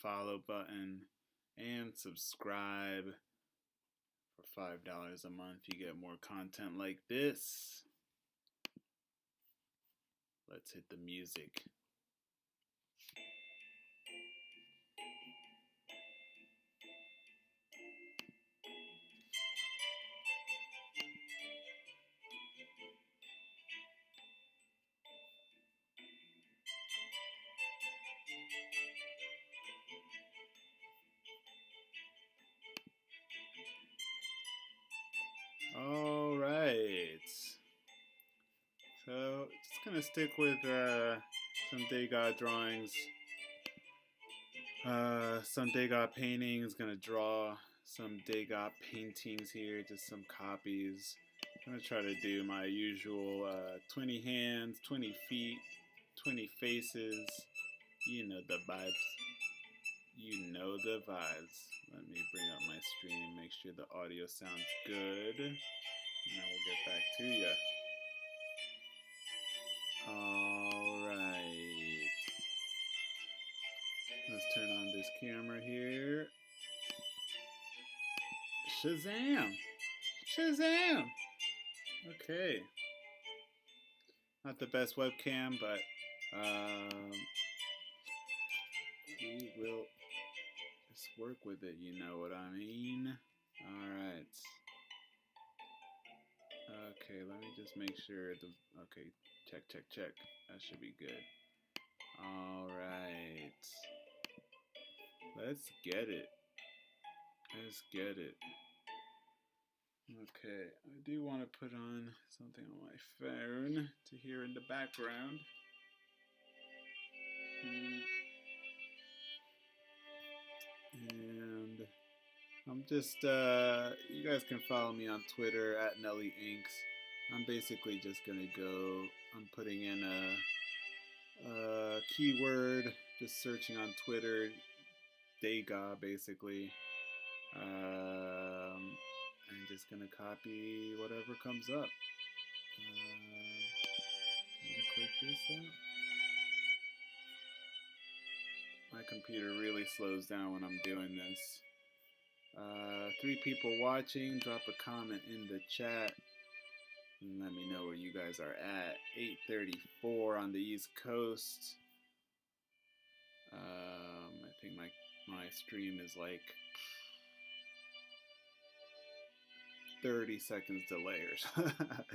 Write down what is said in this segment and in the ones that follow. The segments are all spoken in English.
follow button and subscribe. For $5 a month, you get more content like this. Let's hit the music. All right. So just gonna stick with some Degas drawings, some Degas paintings. Gonna draw some Degas paintings here, just some copies. I'm gonna try to do my usual 20 hands, 20 feet, 20 faces. You know the vibes. You know the vibes. Let me bring up my stream, make sure the audio sounds good, and I will get back to you. Alright. Let's turn on this camera here. Shazam! Shazam! Okay. Not the best webcam, but we will just work with it, you know what I mean? Alright. Okay, let me just make sure okay, check. That should be good. Alright. Let's get it. Let's get it. Okay, I do want to put on something on my phone to hear in the background. And I'm just, you guys can follow me on Twitter at Nelly Inks. I'm basically just gonna go, I'm putting in a keyword, just searching on Twitter, Degas basically. I'm just gonna copy whatever comes up. Can I click this out? My computer really slows down when I'm doing this. 3 people watching, drop a comment in the chat and let me know where you guys are at. 8:34 on the East Coast. I think my stream is like 30 seconds delay or something.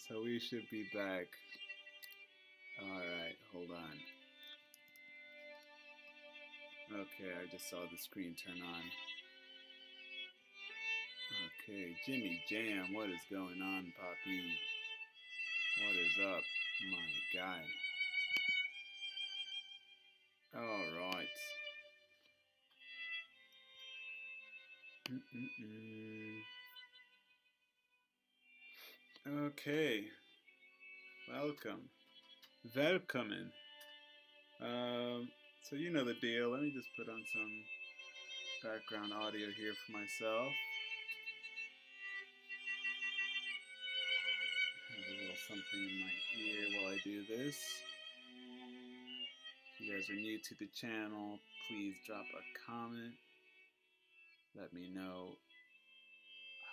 So we should be back. Alright, hold on. Okay, I just saw the screen turn on. Okay, Jimmy Jam, what is going on, Poppy? What is up, my guy? Alright. Okay. Welcome. Welcome. So you know the deal. Let me just put on some background audio here for myself. Have a little something in my ear while I do this. If you guys are new to the channel, please drop a comment. Let me know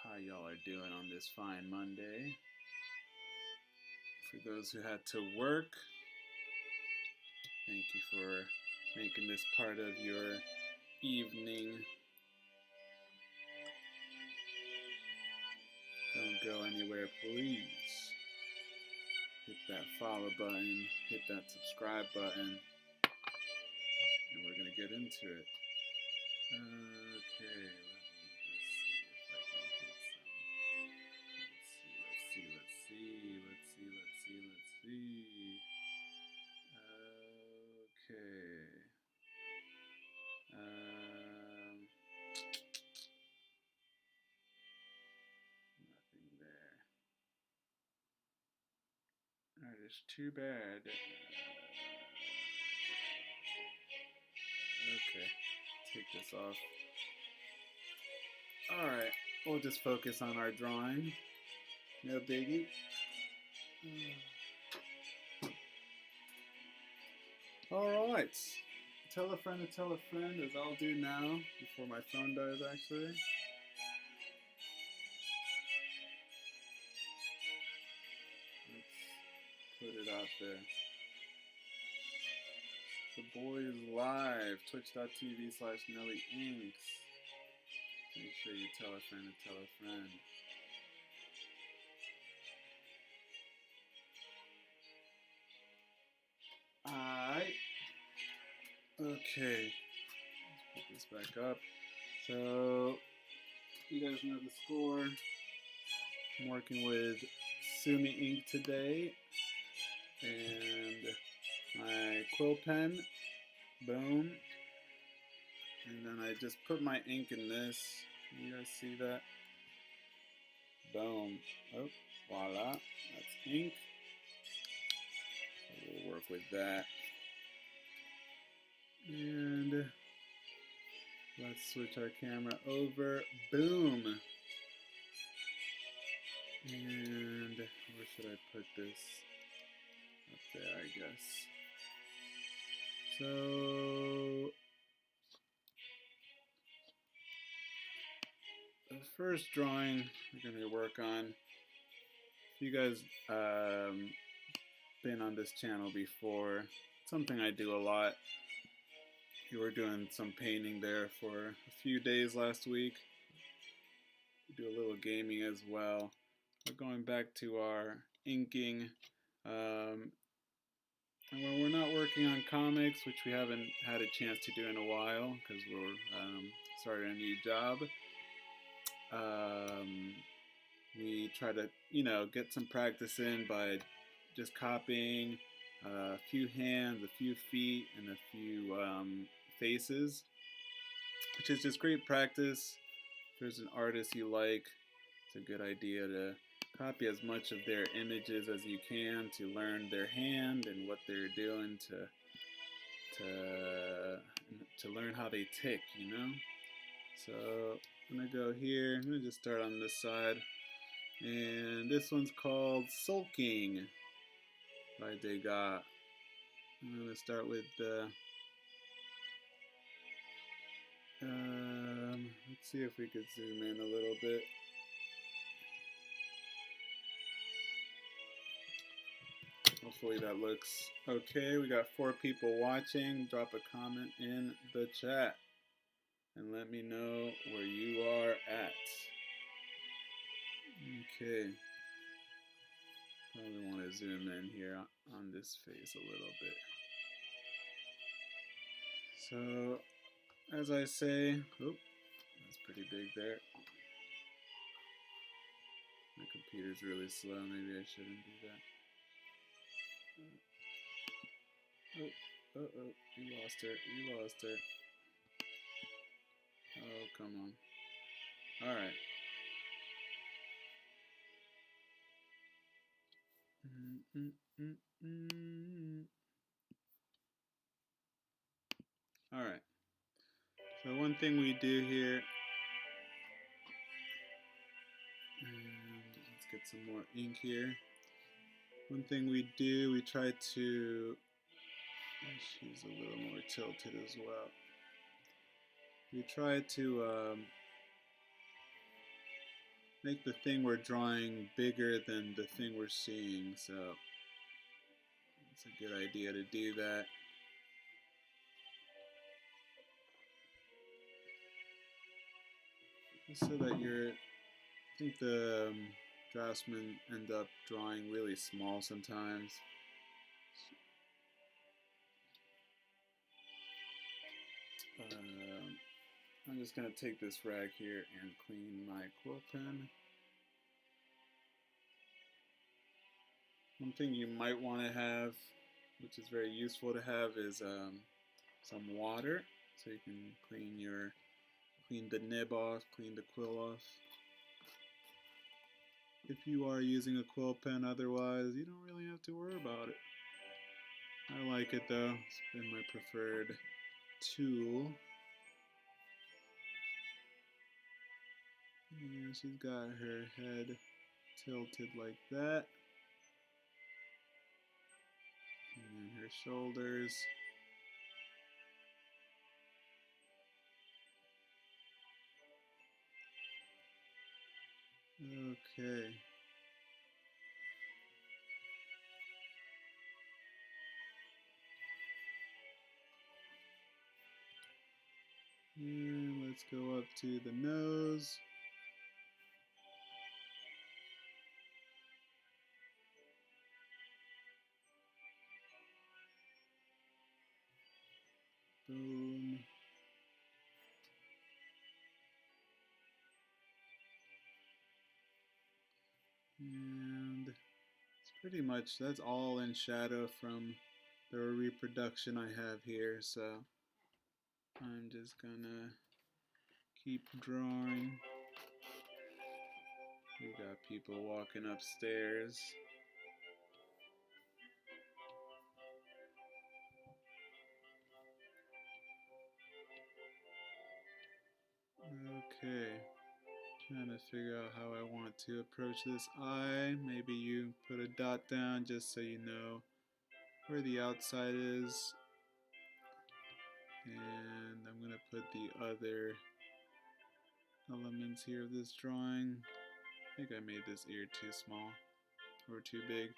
how y'all are doing on this fine Monday. For those who had to work, thank you for making this part of your evening. Don't go anywhere, please. Hit that follow button, hit that subscribe button, and we're gonna get into it. Okay, let's see. Okay. Nothing there. That is too bad. Okay, take this off. Alright, we'll just focus on our drawing. No biggie. Alright, tell a friend to tell a friend, as I'll do now, before my phone dies actually. Let's put it out there. The boy is live, twitch.tv/Nelly Inks. Make sure you tell a friend to tell a friend. Alright. Okay. Let's put this back up. So, you guys know the score. I'm working with Sumi ink today. And my quill pen. Boom. And then I just put my ink in this. Can you guys see that? Boom. Oh, voila. That's ink. So we'll work with that. And let's switch our camera over. Boom. And where should I put this? Up there, I guess. So the first drawing we're going to work on, if you guys been on this channel before, something I do a lot. We were doing some painting there for a few days last week. We do a little gaming as well. We're going back to our inking. And when we're not working on comics, which we haven't had a chance to do in a while because we're starting a new job, we try to, get some practice in by just copying a few hands, a few feet, and a few faces, which is just great practice. If there's an artist you like, it's a good idea to copy as much of their images as you can to learn their hand and what they're doing to learn how they tick, So I'm gonna go here. I'm gonna just start on this side, and this one's called Sulking by Degas. I'm gonna start with the. Let's see if we could zoom in a little bit. Hopefully that looks okay. We got 4 people watching. Drop a comment in the chat and let me know where you are at. Okay. Probably want to zoom in here on this face a little bit. So, as I say, that's pretty big there. My computer's really slow. Maybe I shouldn't do that. Oh, you lost her. Oh, come on. Alright. Alright. So one thing we do here, and let's get some more ink here. One thing we do, we try to, she's a little more tilted as well. We try to make the thing we're drawing bigger than the thing we're seeing, so it's a good idea to do that. So that I think the draftsmen end up drawing really small sometimes. I'm just going to take this rag here and clean my quill pen. One thing you might want to have, which is very useful to have, is some water, so you can clean the nib off, clean the quill off. If you are using a quill pen, otherwise you don't really have to worry about it. I like it though, it's been my preferred tool. And she's got her head tilted like that. And her shoulders. Okay. And let's go up to the nose. Boom. And it's pretty much, that's all in shadow from the reproduction I have here. So I'm just gonna keep drawing. We got people walking upstairs. Okay, trying to figure out how I want to approach this eye. Maybe you put a dot down just so you know where the outside is. And I'm gonna put the other elements here of this drawing. I think I made this ear too small or too big.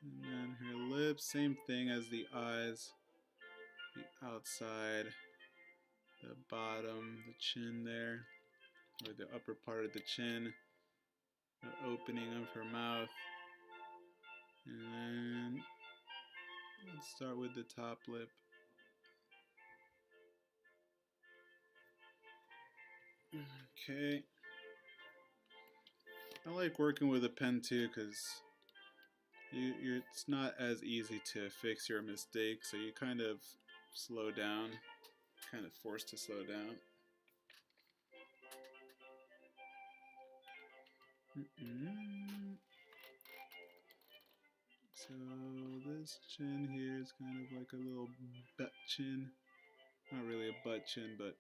And then her lips, same thing as the eyes. The outside, the bottom, the chin there, or the upper part of the chin, the opening of her mouth. And then let's start with the top lip. Okay. I like working with a pen too because it's not as easy to fix your mistakes, so you kind of slow down, kind of forced to slow down. So this chin here is kind of like a little butt chin. Not really a butt chin, but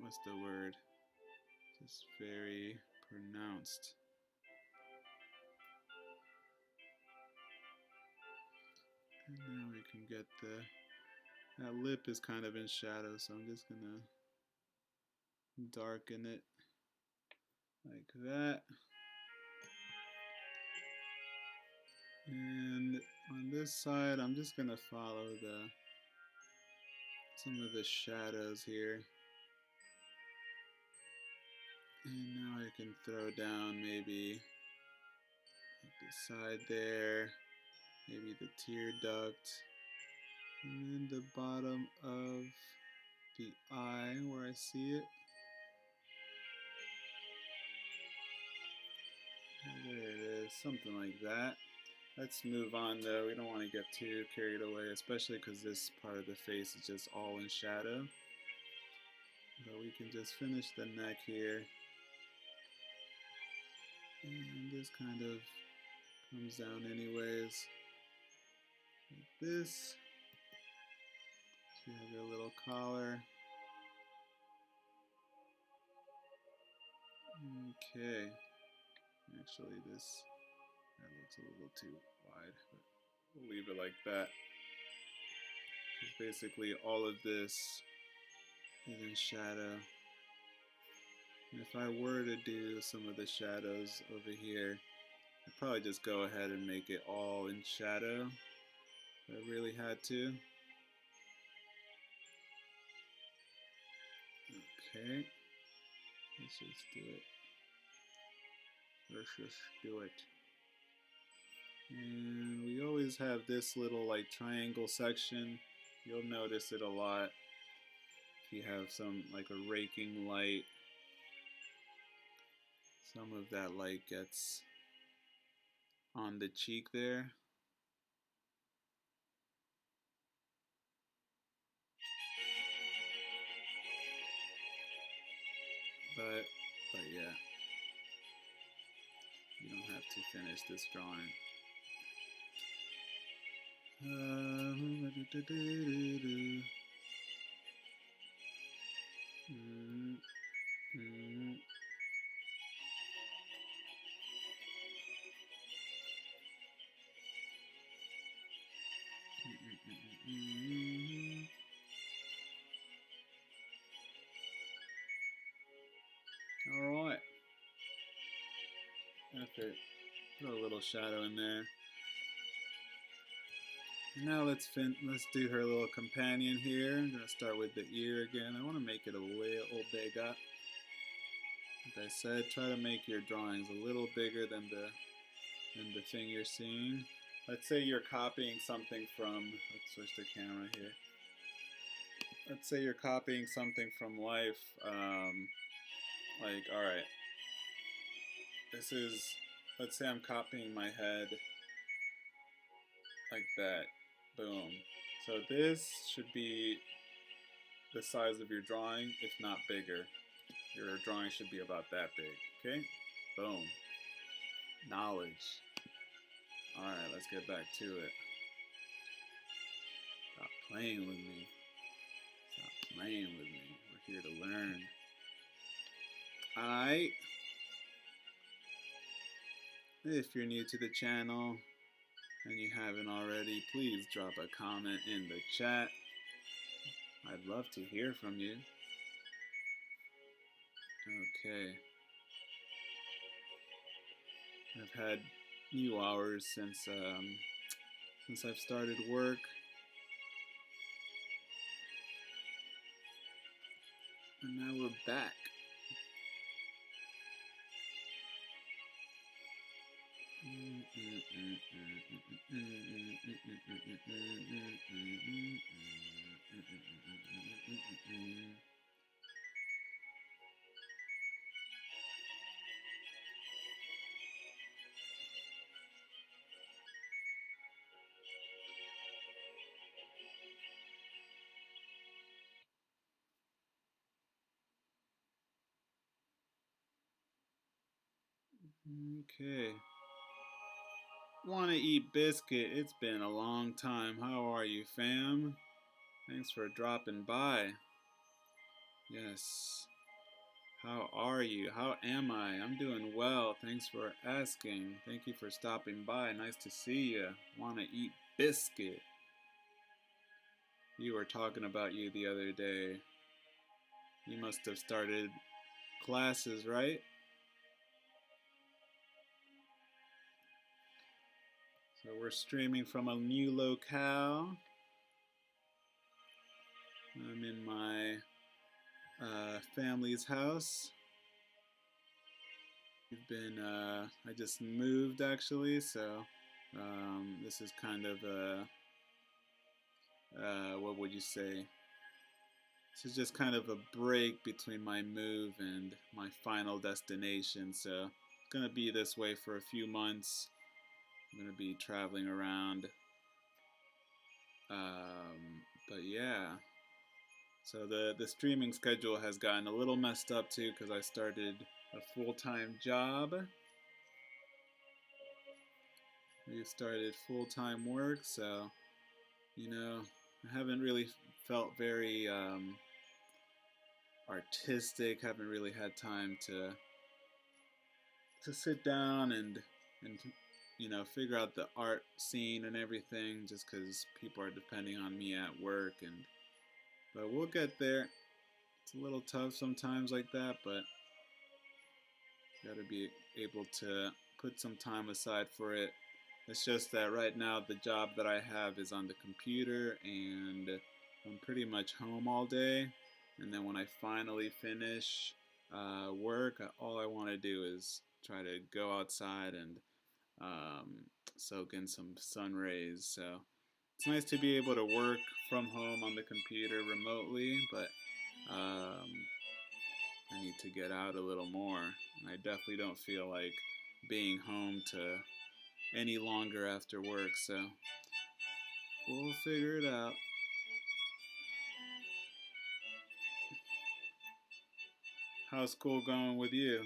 what's the word? Just very pronounced. And now we can get that lip is kind of in shadow, so I'm just gonna darken it like that. And on this side, I'm just gonna follow some of the shadows here. And now I can throw down maybe like the side there, maybe the tear duct, and then the bottom of the eye where I see it. And there it is, something like that. Let's move on though, we don't want to get too carried away, especially because this part of the face is just all in shadow. But we can just finish the neck here. And this kind of comes down anyways, like this. So you have your little collar. Okay, actually that looks a little too wide, but we'll leave it like that. Because basically all of this is in shadow. And if I were to do some of the shadows over here, I'd probably just go ahead and make it all in shadow if I really had to. Okay, let's just do it. Let's just do it. And we always have this little like triangle section. You'll notice it a lot if you have some like a raking light. Some of that light gets on the cheek there. But yeah, you don't have to finish this drawing. All right. Okay. Put a little shadow in there. Now let's do her little companion here. I'm gonna start with the ear again. I want to make it a little bigger. Like I said, try to make your drawings a little bigger than the thing you're seeing. Let's say you're copying something from. Let's switch the camera here. Let's say you're copying something from life. Like, all right, this is. Let's say I'm copying my head like that. Boom. So this should be the size of your drawing, if not bigger. Your drawing should be about that big. Okay? Boom. Knowledge. Alright, let's get back to it. Stop playing with me. Stop playing with me. We're here to learn. Alright. If you're new to the channel and you haven't already, please drop a comment in the chat. I'd love to hear from you. Okay. I've had new hours since I've started work. And now we're back. Okay. Wanna eat biscuit? It's been a long time. How are you, fam? Thanks for dropping by. Yes. How are you? How am I? I'm doing well. Thanks for asking. Thank you for stopping by. Nice to see you. Wanna eat biscuit? You were talking about you the other day. You must have started classes, right? So we're streaming from a new locale. I'm in my family's house. I just moved actually, so this is kind of what would you say? This is just kind of a break between my move and my final destination, so it's gonna be this way for a few months. I'm gonna be traveling around, but yeah. So the streaming schedule has gotten a little messed up too because I started a full-time job. We started full-time work, so you know I haven't really felt very artistic. Haven't really had time to sit down and you know figure out the art scene and everything, just because people are depending on me at work. But we'll get there. It's a little tough sometimes like that, but got to be able to put some time aside for it. It's just that right now the job that I have is on the computer and I'm pretty much home all day. And then when I finally finish work, all I want to do is try to go outside and soak in some sun rays. So it's nice to be able to work from home on the computer remotely, but I need to get out a little more. And I definitely don't feel like being home to any longer after work, so we'll figure it out. How's school going with you?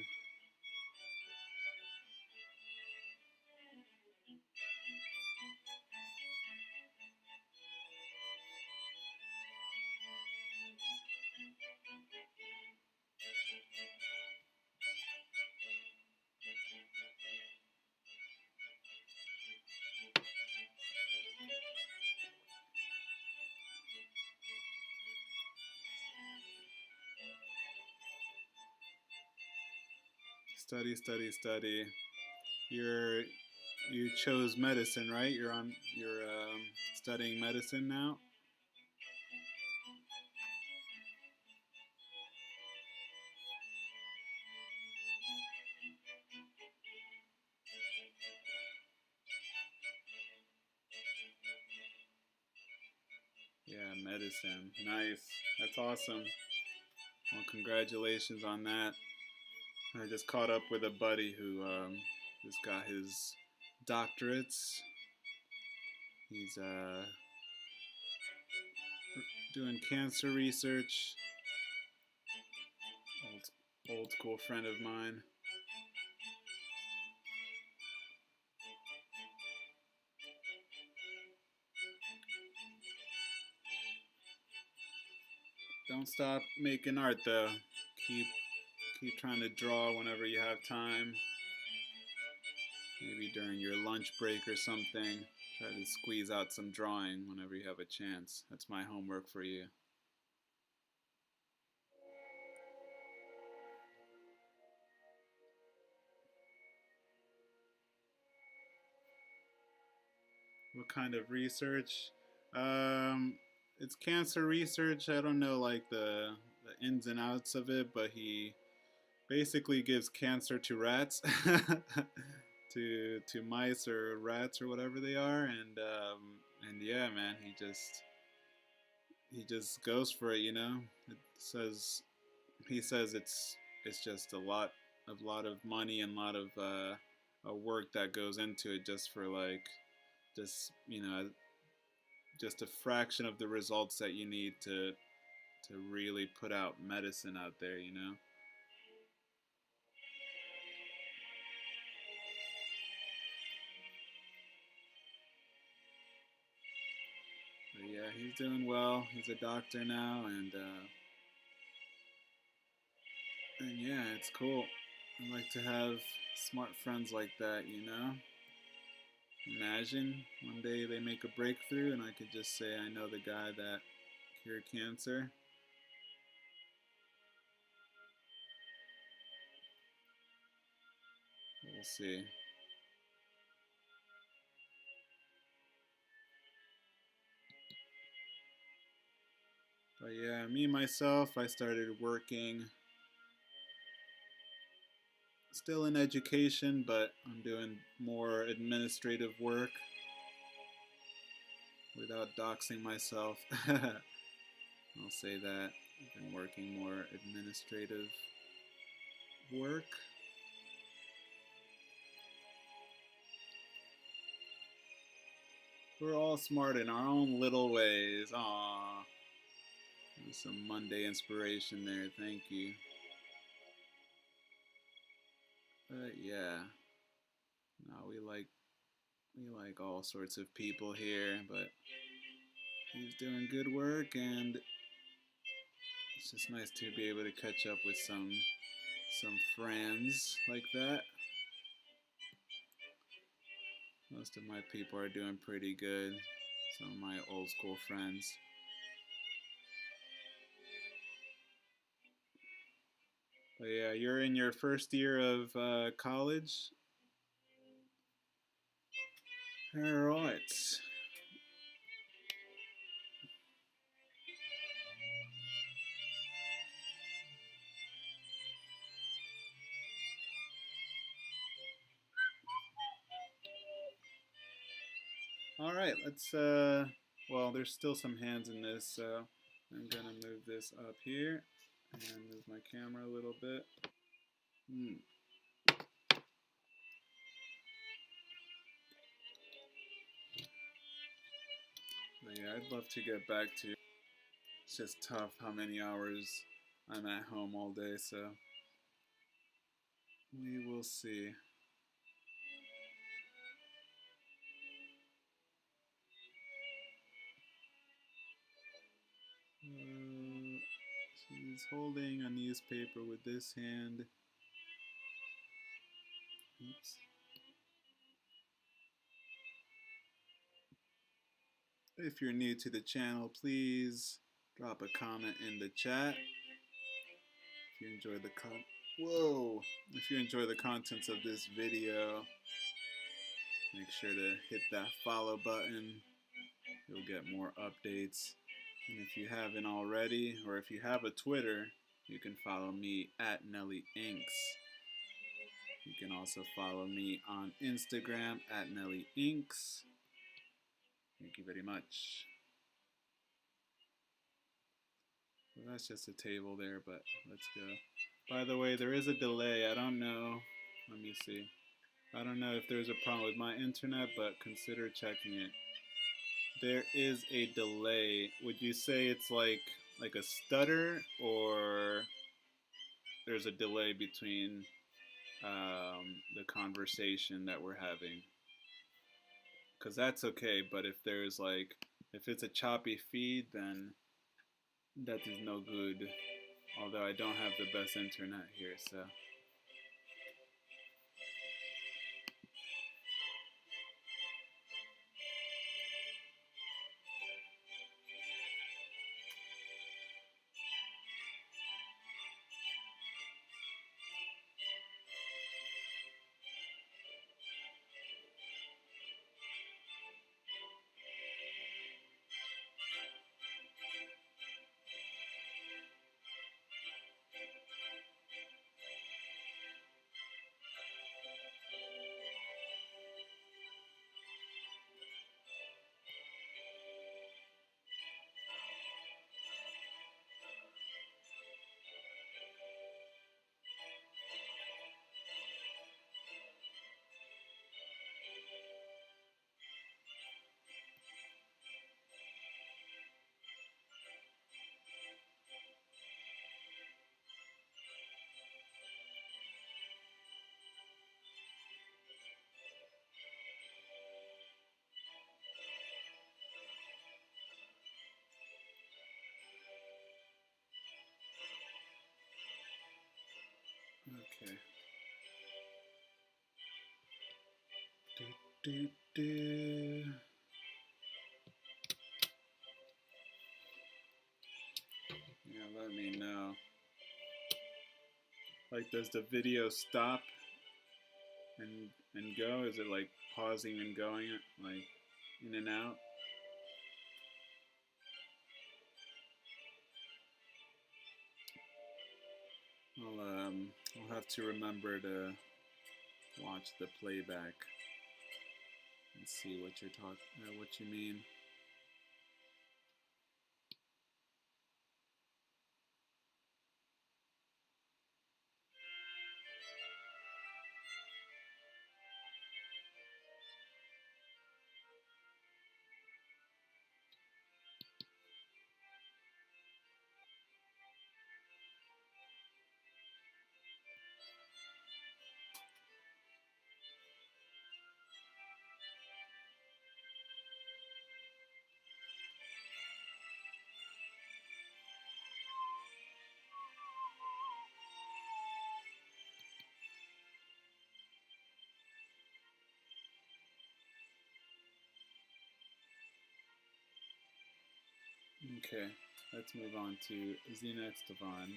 Study, study, study. You're you chose medicine, right? You're studying medicine now. Yeah, medicine. Nice. That's awesome. Well, congratulations on that. I just caught up with a buddy who just got his doctorates. He's doing cancer research. Old school friend of mine. Don't stop making art though. Keep keep trying to draw whenever you have time. Maybe during your lunch break or something. Try to squeeze out some drawing whenever you have a chance. That's my homework for you. What kind of research? Um, it's cancer research. I don't know like the ins and outs of it, but he basically gives cancer to rats, to mice or rats or whatever they are, and yeah, man, he just goes for it. It says he says it's just a lot of money and a lot of work that goes into it just for like just just a fraction of the results that you need to really put out medicine out there. But yeah, he's doing well. He's a doctor now, and yeah, it's cool. I like to have smart friends like that. Imagine one day they make a breakthrough and I could just say I know the guy that cured cancer. We'll see. But yeah, me myself, I started working, still in education, but I'm doing more administrative work without doxing myself. I'll say that. I've been working more administrative work. We're all smart in our own little ways. Aww. Some Monday inspiration there. Thank you. But yeah, no, we like all sorts of people here, but he's doing good work, and it's just nice to be able to catch up with some friends like that. Most of my people are doing pretty good. Some of my old school friends. But yeah, you're in your first year of college. All right. All right. Let's. Well, there's still some hands in this, so I'm gonna move this up here and move my camera a little bit. Hmm. But yeah, I'd love to get back to. It's just tough how many hours I'm at home all day, so we will see. He's holding a newspaper with this hand. Oops. If you're new to the channel, please drop a comment in the chat if you enjoyed the Whoa! If you enjoy the contents of this video, make sure to hit that follow button. You'll get more updates. And if you haven't already, or if you have a Twitter, you can follow me at Nelly Inks. You can also follow me on Instagram at Nelly Inks. Thank you very much. Well, that's just a table there, but let's go. By the way, there is a delay. I don't know. Let me see. I don't know if there's a problem with my internet, but consider checking it. There is a delay. Would you say it's like a stutter, or there's a delay between the conversation that we're having? Because that's okay, but if it's a choppy feed, then that is no good. Although I don't have the best internet here, so. Okay. Do, do. Yeah, let me know. Like, does the video stop and go? Is it like pausing and going, like in and out? I'll have to remember to watch the playback and see what you're what you mean. Okay, let's move on to the next one.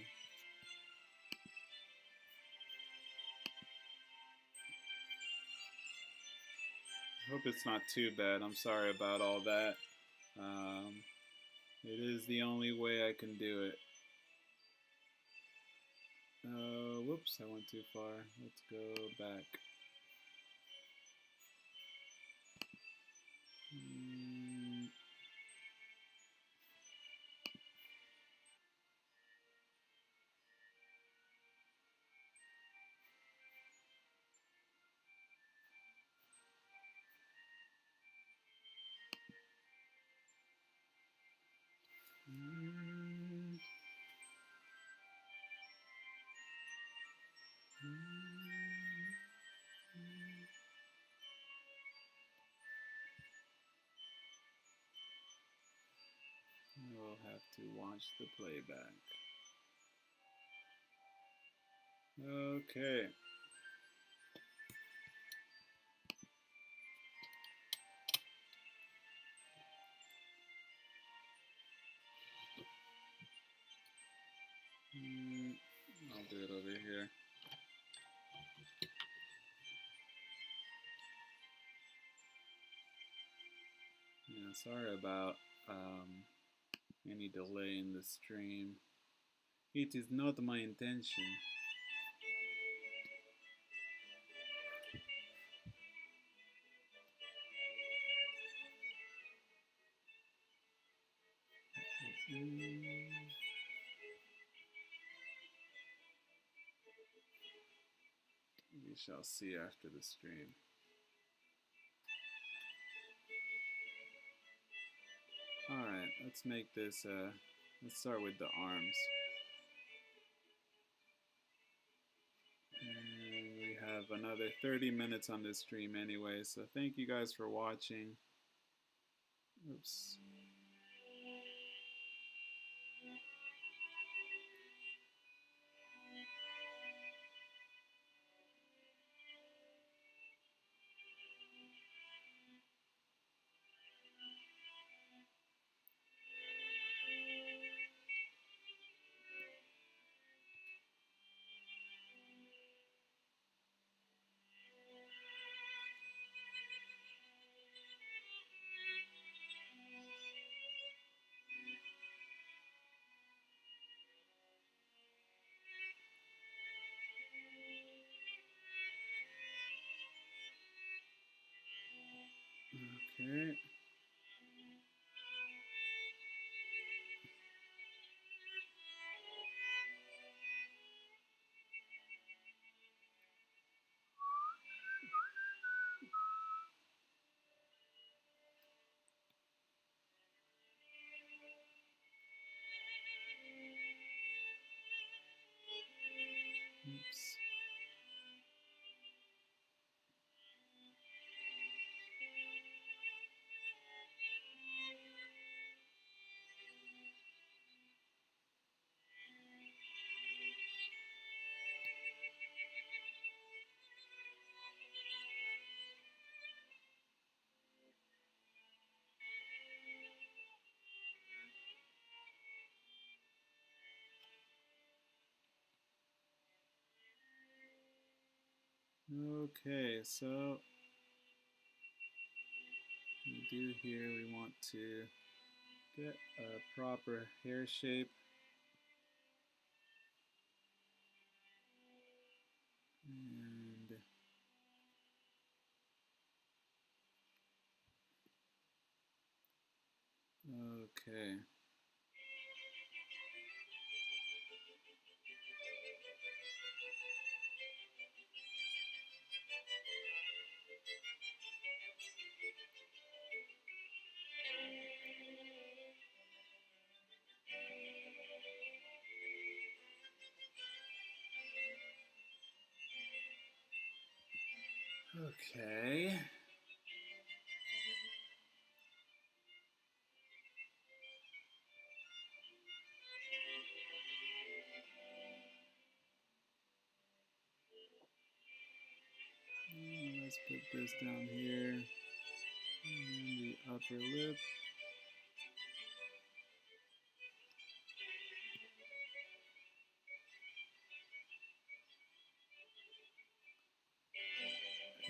I hope it's not too bad. I'm sorry about all that. It is the only way I can do it. Whoops, I went too far. Let's go back. We'll have to watch the playback. Okay. I'll do it over here. Sorry about any delay in the stream. It is not my intention. We shall see after the stream. Alright, let's make this, let's start with the arms. And we have another 30 minutes on this stream anyway, so thank you guys for watching. Oops. Okay. Oops. Okay, so we do here, we want to get a proper hair shape. And okay. Okay. Let's put this down here. And the upper lip.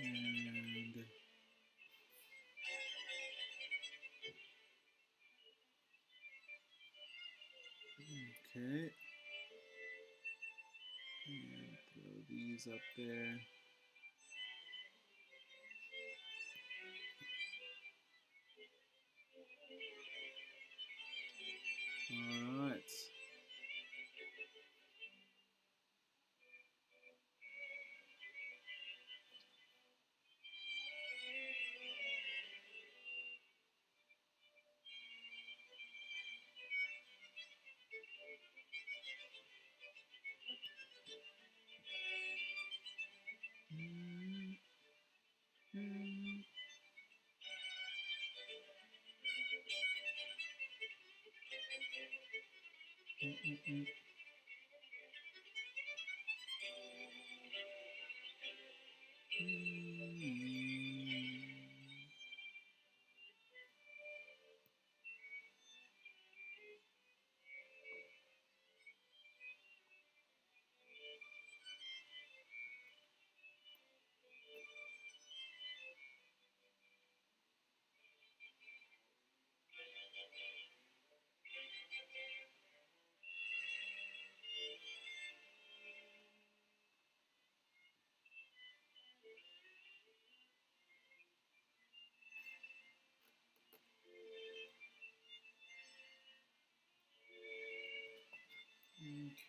And okay. And throw these up there. All right.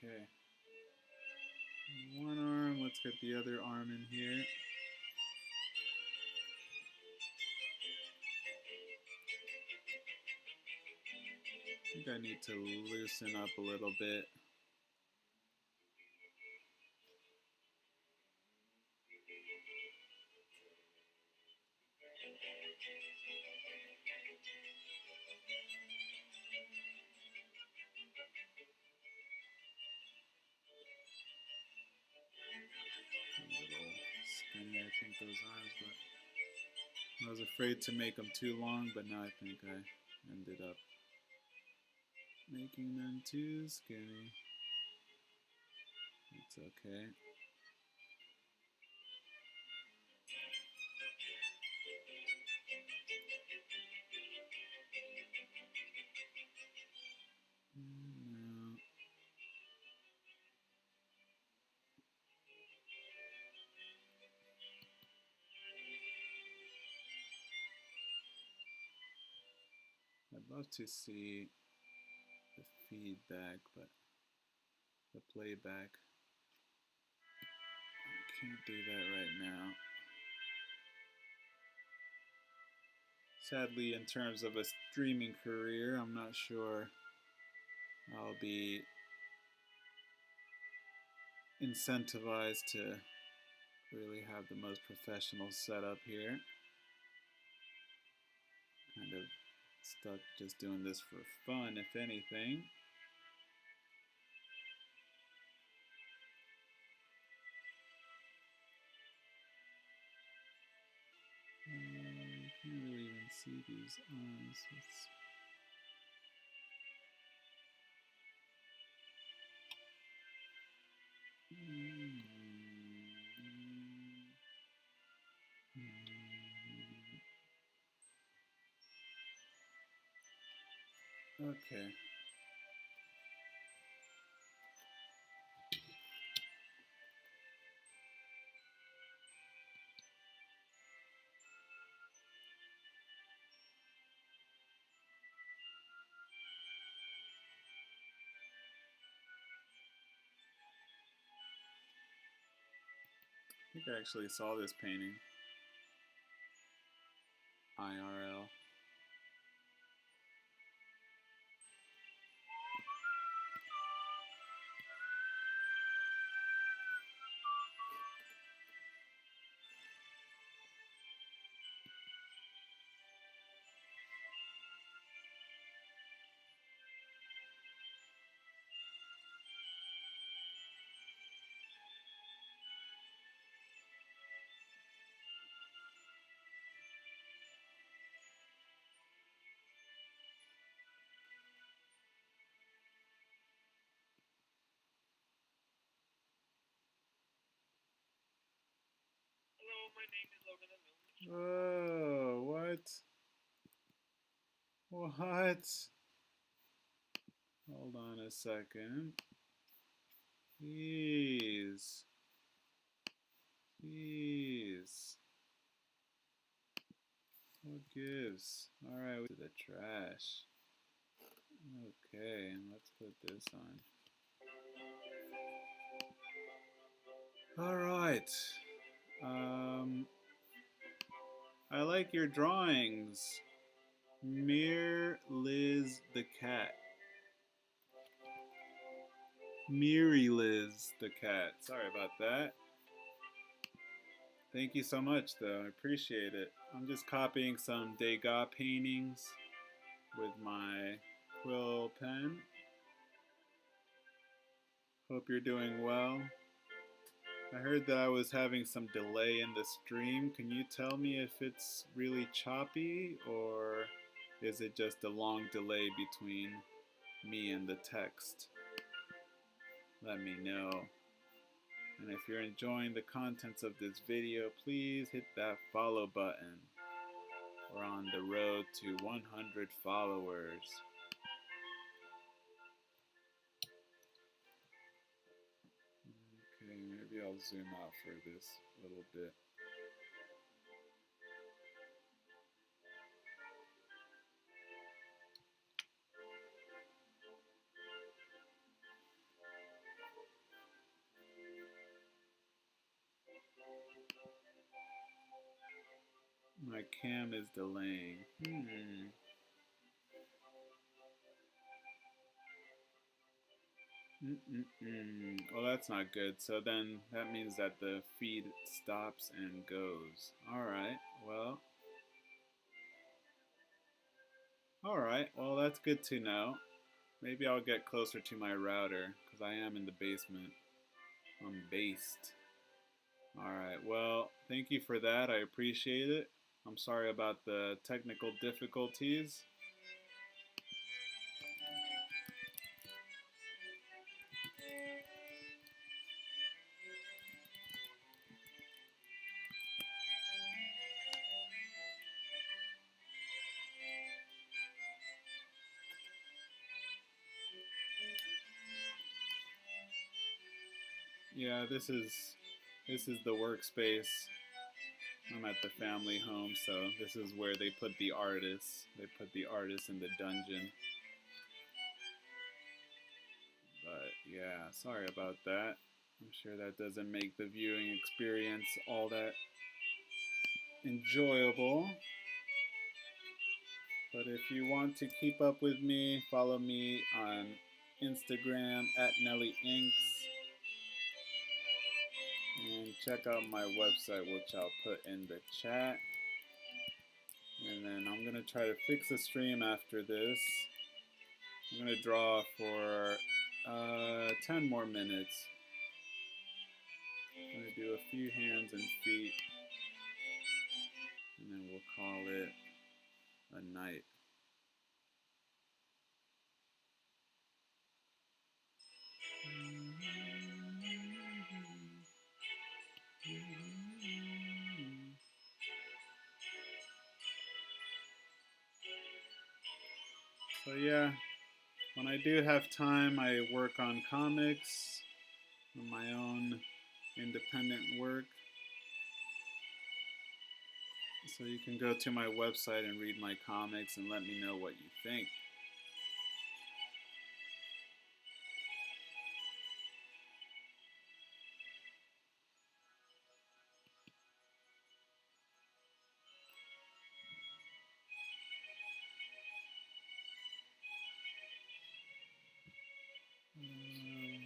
Okay. One arm, let's get the other arm in here. I think I need to loosen up a little bit. A little skinny, I think, those arms, but I was afraid to make them too long, but now I think I ended up making them too skinny. It's okay. No. I'd love to see the feedback, but the playback, I can't do that right now. Sadly, in terms of a streaming career, I'm not sure I'll be incentivized to really have the most professional setup here. Kind of stuck just doing this for fun, if anything. You can't really even see these arms. Okay. I think I actually saw this painting. IRL. Oh, what? What? Hold on a second. Jeez. Jeez. What gives? Alright, to the trash. Okay, let's put this on. Alright. I like your drawings. Mir Liz the cat. Miri Liz the cat. Sorry about that. Thank you so much, though. I appreciate it. I'm just copying some Degas paintings with my quill pen. Hope you're doing well. I heard that I was having some delay in the stream. Can you tell me if it's really choppy, or is it just a long delay between me and the text? Let me know. And if you're enjoying the contents of this video, please hit that follow button. We're on the road to 100 followers. Okay, maybe I'll zoom out for this a little bit. My cam is delaying. Well, that's not good. So then that means that the feed stops and goes. All right. Well, that's good to know. Maybe I'll get closer to my router because I am in the basement. I'm based. All right. Well, thank you for that. I appreciate it. I'm sorry about the technical difficulties. Yeah, this is the workspace. I'm at the family home, so this is where they put the artists. They put the artists in the dungeon. But yeah, sorry about that. I'm sure that doesn't make the viewing experience all that enjoyable. But if you want to keep up with me, follow me on Instagram at Nelly Inks. And check out my website, which I'll put in the chat. And then I'm going to try to fix the stream after this. I'm going to draw for 10 more minutes. I'm going to do a few hands and feet. And then we'll call it a night. So yeah, when I do have time, I work on comics, on my own independent work. So you can go to my website and read my comics and let me know what you think.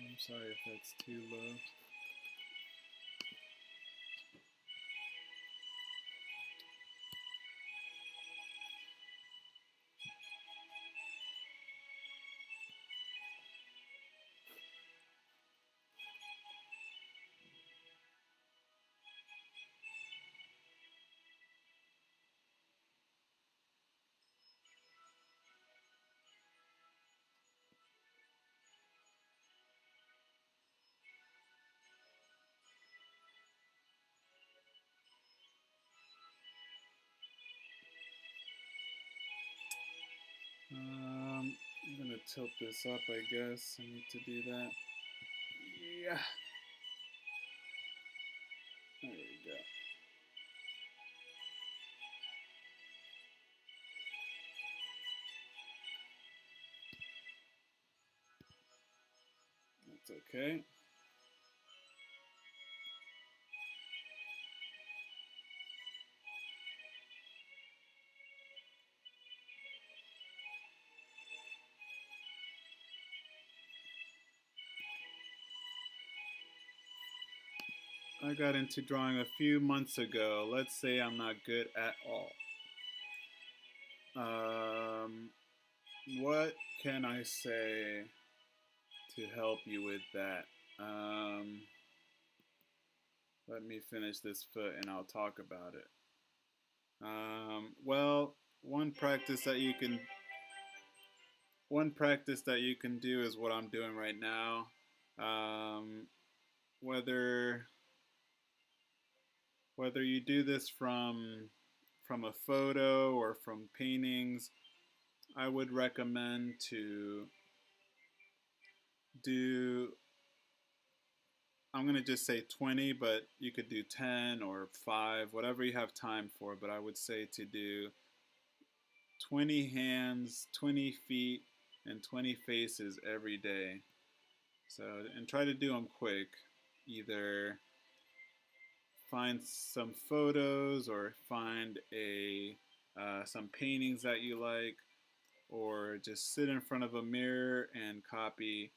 I'm sorry if that's too low. I'm gonna tilt this up, I guess. I need to do that. Yeah. There we go. That's okay. I got into drawing a few months ago. Let's say I'm not good at all. What can I say to help you with that? Let me finish this foot and I'll talk about it. Well, one practice that you can do is what I'm doing right now. Whether you do this from a photo or from paintings, I would recommend to do, I'm going to just say 20, but you could do 10 or 5, whatever you have time for, but I would say to do 20 hands, 20 feet, and 20 faces every day. So, and try to do them quick, either find some photos or find some paintings that you like, or just sit in front of a mirror and copy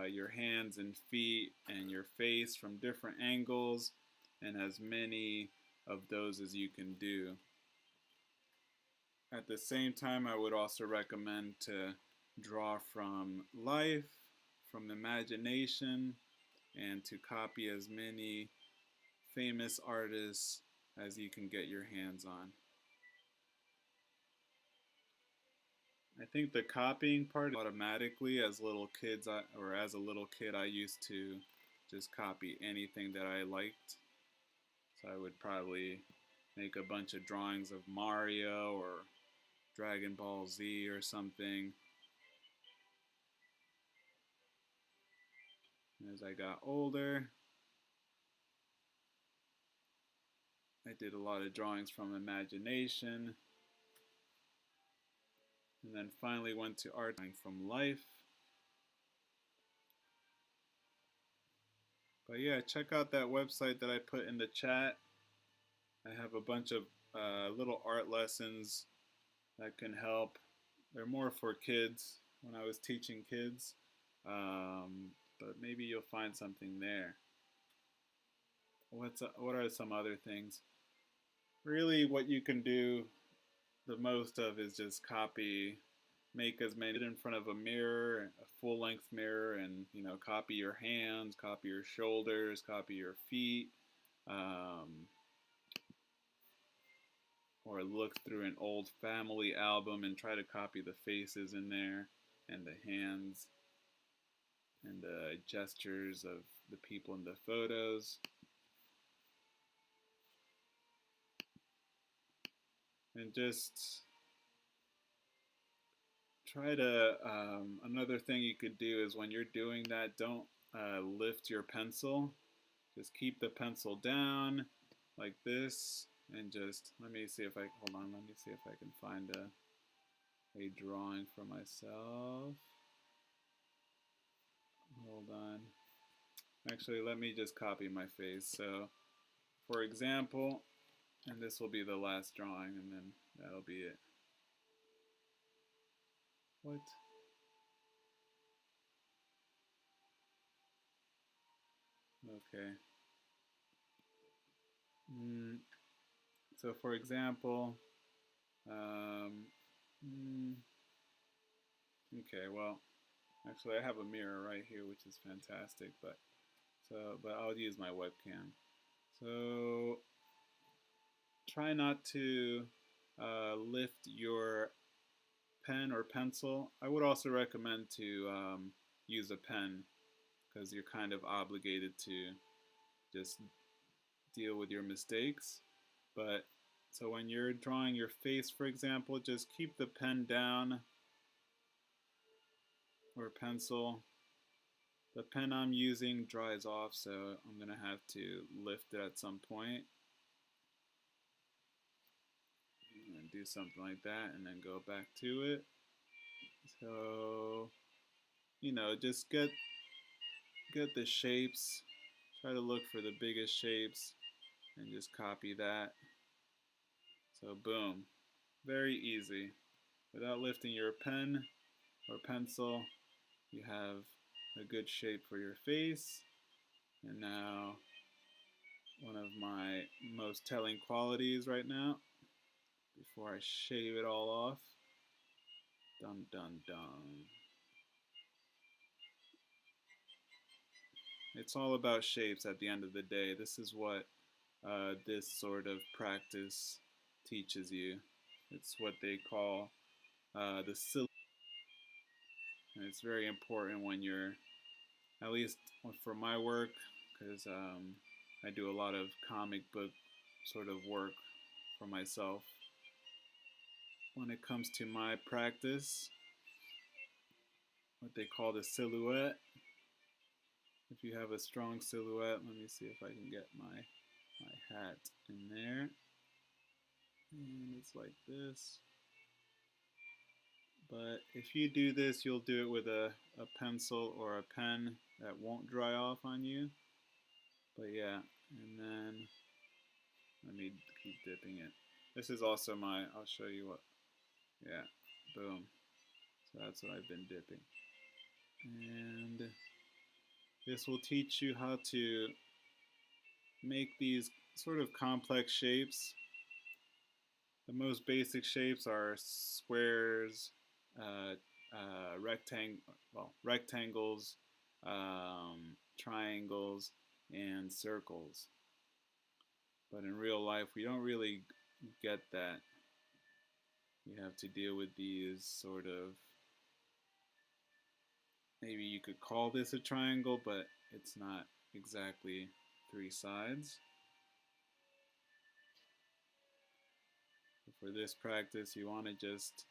your hands and feet and your face from different angles, and as many of those as you can do. At the same time, I would also recommend to draw from life, from imagination, and to copy as many famous artists as you can get your hands on. I think the copying part automatically as little kids, or as a little kid, I used to just copy anything that I liked. So I would probably make a bunch of drawings of Mario or Dragon Ball Z or something. And as I got older, I did a lot of drawings from imagination, and then finally went to art from life. But yeah, check out that website that I put in the chat. I have a bunch of little art lessons that can help. They're more for kids when I was teaching kids, but maybe you'll find something there. What are some other things? Really, what you can do the most of is just copy, make as many in front of a mirror, a full-length mirror, and copy your hands, copy your shoulders, copy your feet, or look through an old family album and try to copy the faces in there and the hands and the gestures of the people in the photos. And just try to, another thing you could do is when you're doing that, don't lift your pencil. Just keep the pencil down like this, and just, let me see if I can find a drawing for myself. Hold on. Actually, let me just copy my face. So, for example, and this will be the last drawing, and then that'll be it. What? Okay. So, for example, um, okay, well, actually, I have a mirror right here, which is fantastic, but I'll use my webcam. So, try not to lift your pen or pencil. I would also recommend to use a pen, because you're kind of obligated to just deal with your mistakes. But so when you're drawing your face, for example, just keep the pen down, or pencil. The pen I'm using dries off, so I'm going to have to lift it at some point. And do something like that, and then go back to it. So, just get the shapes. Try to look for the biggest shapes and just copy that. So boom, very easy. Without lifting your pen or pencil, you have a good shape for your face. And now, one of my most telling qualities right now, before I shave it all off, dun dun dun. It's all about shapes at the end of the day. This is what this sort of practice teaches you. It's what they call the silhouette. And it's very important when you're, at least for my work, because I do a lot of comic book sort of work for myself. When it comes to my practice, what they call the silhouette. If you have a strong silhouette, let me see if I can get my hat in there. And it's like this. But if you do this, you'll do it with a pencil or a pen that won't dry off on you. But yeah, And then let me keep dipping it. This is also my, I'll show you what, yeah, boom. So that's what I've been dipping. And this will teach you how to make these sort of complex shapes. The most basic shapes are squares, rectangles, triangles, and circles. But in real life, we don't really get that. You have to deal with these sort of, maybe you could call this a triangle, but it's not exactly three sides. For this practice, you want to just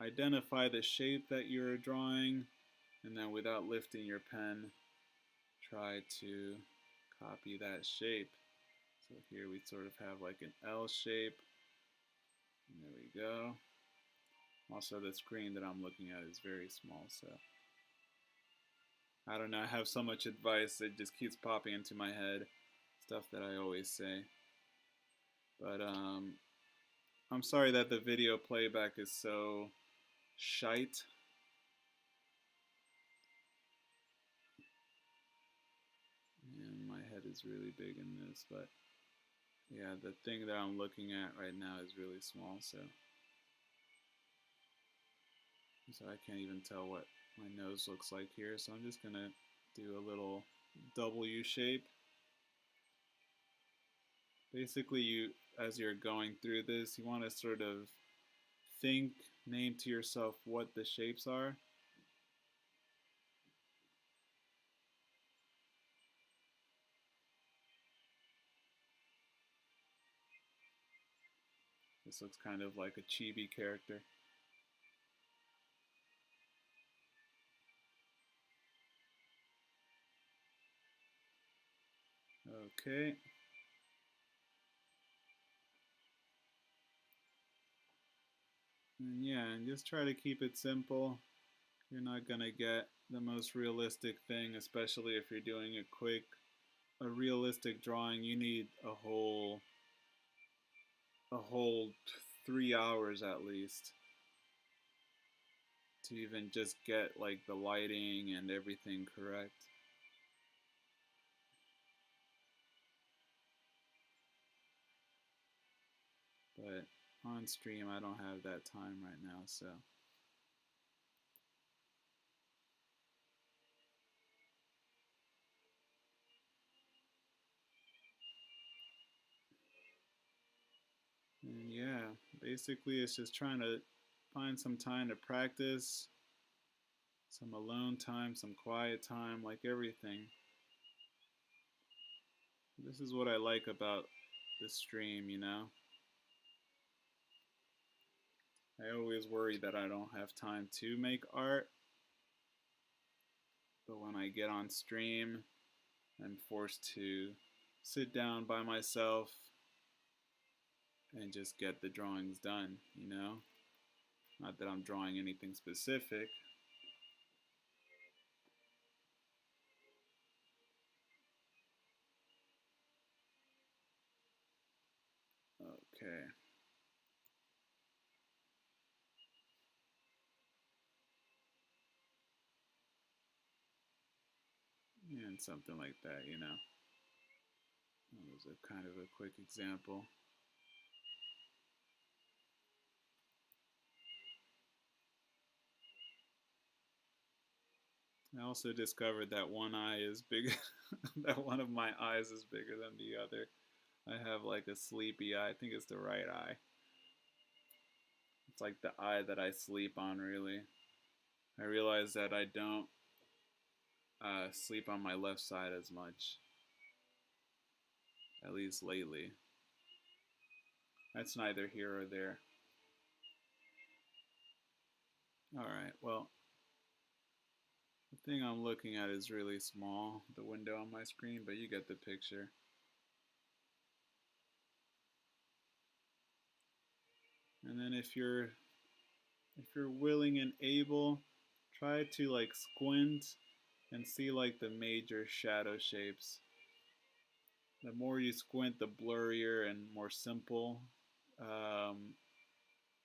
identify the shape that you're drawing, and then without lifting your pen, try to copy that shape. So here we sort of have like an L shape. And there we go. Also, the screen that I'm looking at is very small, so I don't know. I have so much advice, it just keeps popping into my head. Stuff that I always say. But I'm sorry that the video playback is so shite. And my head is really big in this, but yeah, the thing that I'm looking at right now is really small, so I can't even tell what my nose looks like here. So I'm just gonna do a little W shape. Basically, as you're going through this, you want to sort of name to yourself what the shapes are. This looks kind of like a chibi character. Okay. And yeah, and just try to keep it simple. You're not gonna get the most realistic thing, especially if you're doing it quick. A realistic drawing, you need a whole 3 hours at least to even just get like the lighting and everything correct. But on stream, I don't have that time right now, so. And yeah, basically it's just trying to find some time to practice, some alone time, some quiet time, like everything. This is what I like about the stream, you know? I always worry that I don't have time to make art, but when I get on stream, I'm forced to sit down by myself and just get the drawings done, you know? Not that I'm drawing anything specific. Okay. And something like that, you know? That was a kind of a quick example. I also discovered that one eye is bigger, that one of my eyes is bigger than the other. I have like a sleepy eye. I think it's the right eye. It's like the eye that I sleep on, really. I realize that I don't sleep on my left side as much, at least lately. That's neither here or there. Alright, well, the thing I'm looking at is really small, the window on my screen, but you get the picture. And then if you're willing and able, try to like squint and see like the major shadow shapes. The more you squint, the blurrier and more simple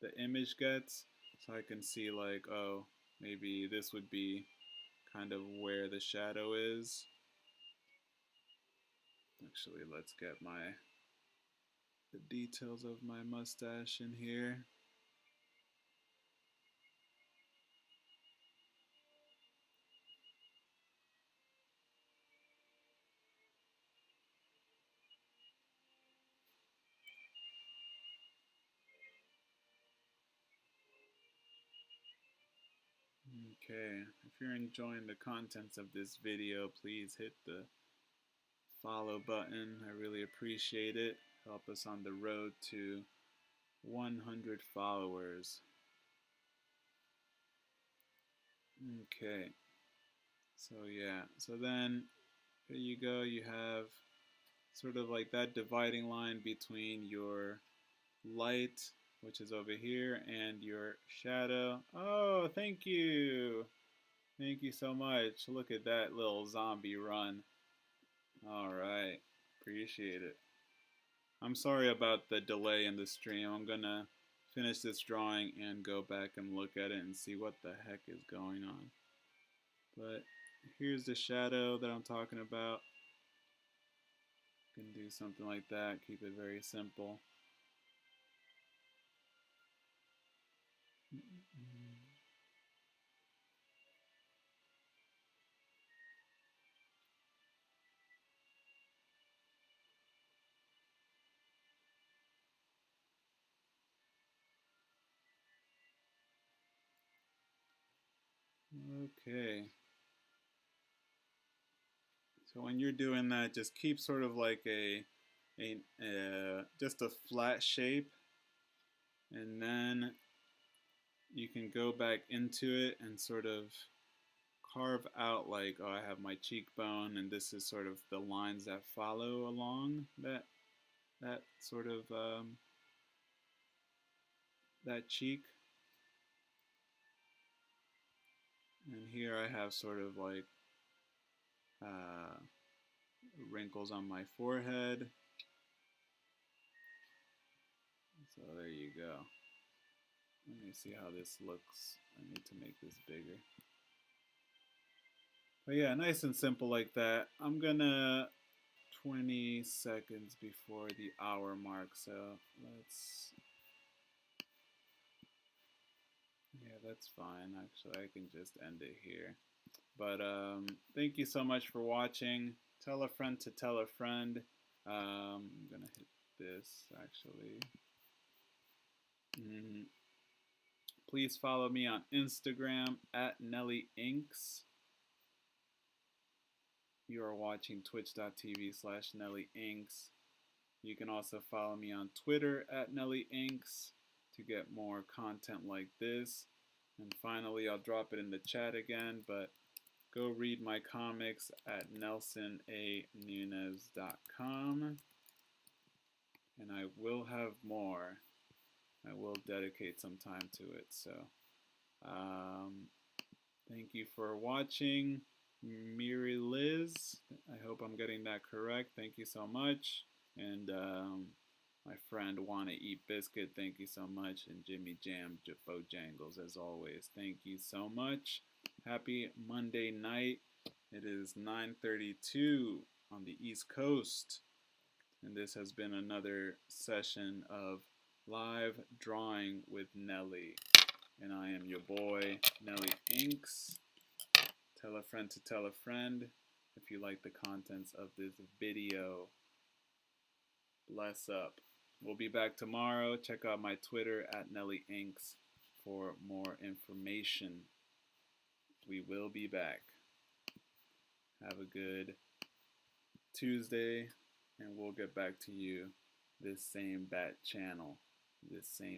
the image gets. So I can see like, oh, maybe this would be kind of where the shadow is. Actually, let's get the details of my mustache in here. Okay, if you're enjoying the contents of this video, please hit the follow button. I really appreciate it. Help us on the road to 100 followers. Okay, so yeah, so then there you go. You have sort of like that dividing line between your light, which is over here, and your shadow. Oh, thank you. Thank you so much. Look at that little zombie run. All right. Appreciate it. I'm sorry about the delay in the stream. I'm going to finish this drawing and go back and look at it and see what the heck is going on. But here's the shadow that I'm talking about. You can do something like that. Keep it very simple. Okay. So when you're doing that, just keep sort of like just a flat shape, and then you can go back into it and sort of carve out like, oh, I have my cheekbone, and this is sort of the lines that follow along that sort of that cheek. And here I have sort of like wrinkles on my forehead. So there you go. Let me see how this looks. I need to make this bigger. But yeah, nice and simple like that. I'm gonna 20 seconds before the hour mark, so yeah, that's fine. Actually, I can just end it here. But thank you so much for watching. Tell a friend to tell a friend. I'm gonna hit this actually. Please follow me on Instagram at Nelly Inks. You are watching twitch.tv/Nelly Inks. You can also follow me on Twitter at Nelly Inks to get more content like this. And finally, I'll drop it in the chat again, but go read my comics at NelsonANunez.com. And I will have more. I will dedicate some time to it. So, thank you for watching. Miri Liz, I hope I'm getting that correct. Thank you so much. And my friend Wanna Eat Biscuit, thank you so much. And Jimmy Jam Bojangles, as always, thank you so much. Happy Monday night. It is 9:32 on the East Coast. And this has been another session of live drawing with Nelly. And I am your boy, Nelly Inks. Tell a friend to tell a friend if you like the contents of this video. Bless up. We'll be back tomorrow. Check out my Twitter at Nelly Inks for more information. We will be back. Have a good Tuesday, and we'll get back to you this same bat channel, this same